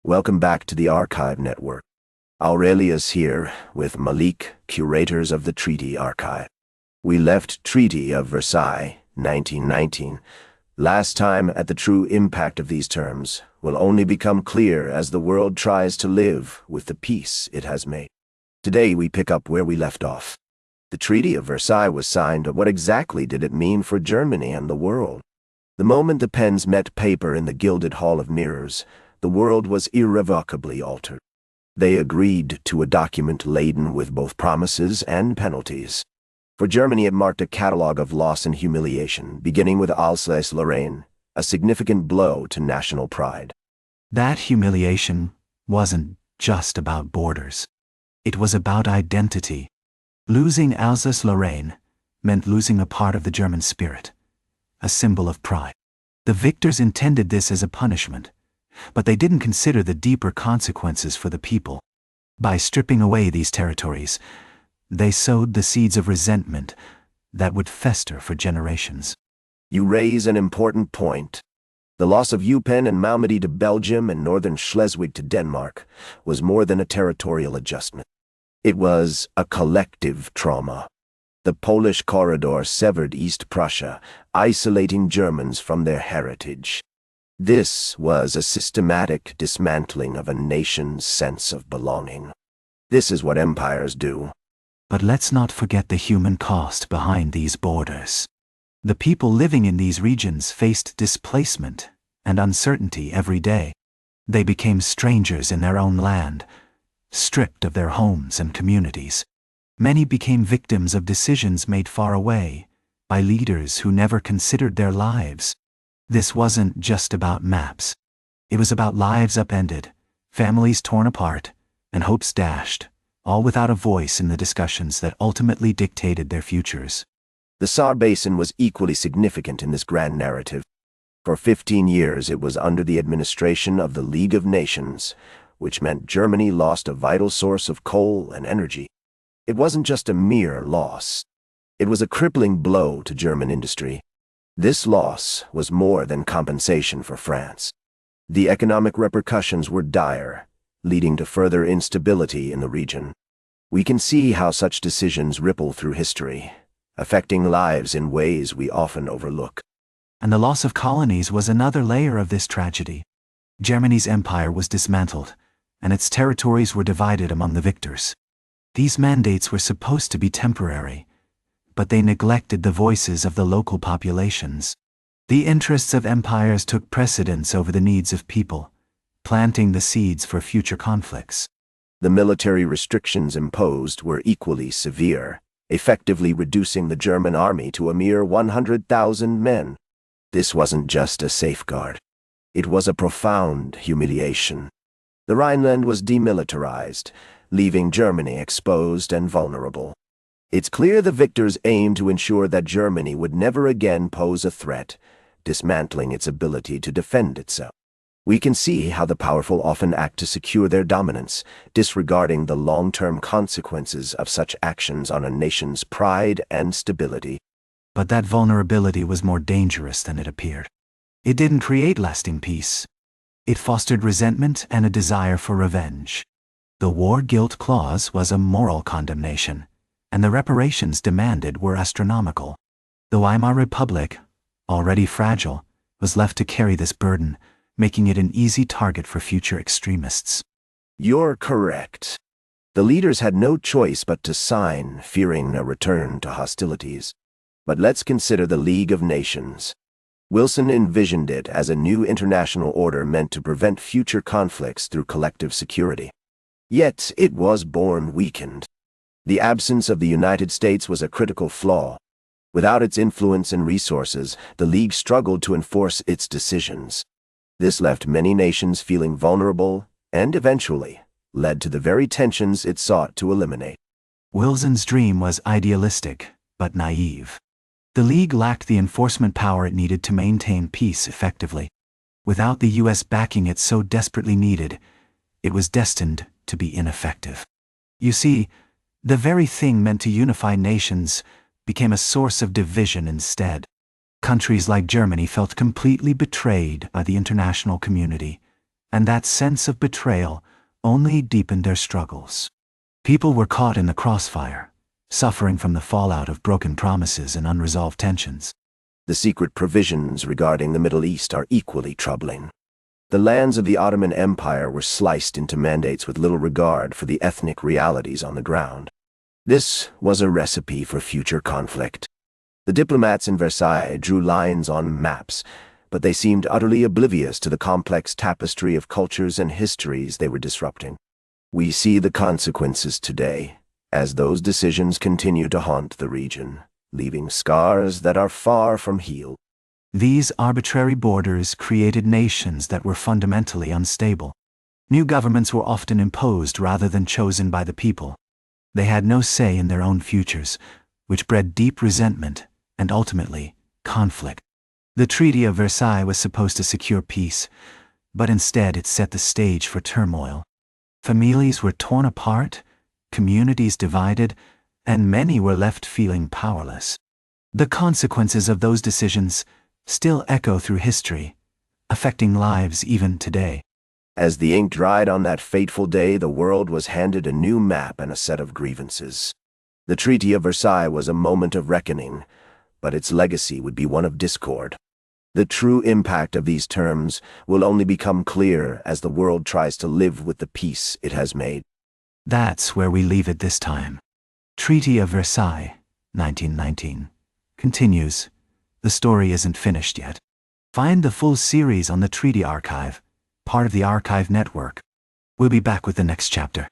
Welcome back to the Archive Network. Aurelius here with Malik, curators of the Treaty Archive. We left Treaty of Versailles, 1919. Last time at the true impact of these terms will only become clear as the world tries to live with the peace it has made. Today we pick up where we left off. The Treaty of Versailles was signed, but what exactly did it mean for Germany and the world? The moment the pens met paper in the gilded Hall of Mirrors, the world was irrevocably altered. They agreed to a document laden with both promises and penalties. For Germany, it marked a catalogue of loss and humiliation, beginning with Alsace-Lorraine, a significant blow to national pride. That humiliation wasn't just about borders. It was about identity. Losing Alsace-Lorraine meant losing a part of the German spirit, a symbol of pride. The victors intended this as a punishment, but they didn't consider the deeper consequences for the people. By stripping away these territories, they sowed the seeds of resentment that would fester for generations. You raise an important point. The loss of Eupen and Malmedy to Belgium and northern Schleswig to Denmark was more than a territorial adjustment. It was a collective trauma. The Polish corridor severed East Prussia, isolating Germans from their heritage. This was a systematic dismantling of a nation's sense of belonging. This is what empires do. But let's not forget the human cost behind these borders. The people living in these regions faced displacement and uncertainty every day. They became strangers in their own land, stripped of their homes and communities. Many became victims of decisions made far away by leaders who never considered their lives. This wasn't just about maps. It was about lives upended, families torn apart, and hopes dashed, all without a voice in the discussions that ultimately dictated their futures. The Saar Basin was equally significant in this grand narrative. For 15 years it was under the administration of the League of Nations, which meant Germany lost a vital source of coal and energy. It wasn't just a mere loss. It was a crippling blow to German industry. This loss was more than compensation for France. The economic repercussions were dire, leading to further instability in the region. We can see how such decisions ripple through history, affecting lives in ways we often overlook. And the loss of colonies was another layer of this tragedy. Germany's empire was dismantled, and its territories were divided among the victors. These mandates were supposed to be temporary, but they neglected the voices of the local populations. The interests of empires took precedence over the needs of people, planting the seeds for future conflicts. The military restrictions imposed were equally severe, effectively reducing the German army to a mere 100,000 men. This wasn't just a safeguard. It was a profound humiliation. The Rhineland was demilitarized, leaving Germany exposed and vulnerable. It's clear the victors aimed to ensure that Germany would never again pose a threat, dismantling its ability to defend itself. We can see how the powerful often act to secure their dominance, disregarding the long-term consequences of such actions on a nation's pride and stability. But that vulnerability was more dangerous than it appeared. It didn't create lasting peace. It fostered resentment and a desire for revenge. The war guilt clause was a moral condemnation, and the reparations demanded were astronomical. The Weimar Republic, already fragile, was left to carry this burden, making it an easy target for future extremists. You're correct. The leaders had no choice but to sign, fearing a return to hostilities. But let's consider the League of Nations. Wilson envisioned it as a new international order meant to prevent future conflicts through collective security. Yet it was born weakened. The absence of the United States was a critical flaw. Without its influence and resources, the League struggled to enforce its decisions. This left many nations feeling vulnerable and eventually led to the very tensions it sought to eliminate. Wilson's dream was idealistic, but naive. The League lacked the enforcement power it needed to maintain peace effectively. Without the U.S. backing it so desperately needed, it was destined to be ineffective. You see, the very thing meant to unify nations became a source of division instead. Countries like Germany felt completely betrayed by the international community, And that sense of betrayal only deepened their struggles. People were caught in the crossfire, suffering from the fallout of broken promises and unresolved tensions. The secret provisions regarding the Middle East are equally troubling. The lands of the Ottoman Empire were sliced into mandates with little regard for the ethnic realities on the ground. This was a recipe for future conflict. The diplomats in Versailles drew lines on maps, but they seemed utterly oblivious to the complex tapestry of cultures and histories they were disrupting. We see the consequences today, as those decisions continue to haunt the region, leaving scars that are far from healed. These arbitrary borders created nations that were fundamentally unstable. New governments were often imposed rather than chosen by the people. They had no say in their own futures, which bred deep resentment and ultimately conflict. The Treaty of Versailles was supposed to secure peace, but instead it set the stage for turmoil. Families were torn apart, communities divided, and many were left feeling powerless. The consequences of those decisions still echo through history, affecting lives even today. As the ink dried on that fateful day, the world was handed a new map and a set of grievances. The Treaty of Versailles was a moment of reckoning, but its legacy would be one of discord. The true impact of these terms will only become clear as the world tries to live with the peace it has made. That's where we leave it this time. Treaty of Versailles, 1919, continues. The story isn't finished yet. Find the full series on the Treaty Archive, part of the Archive Network. We'll be back with the next chapter.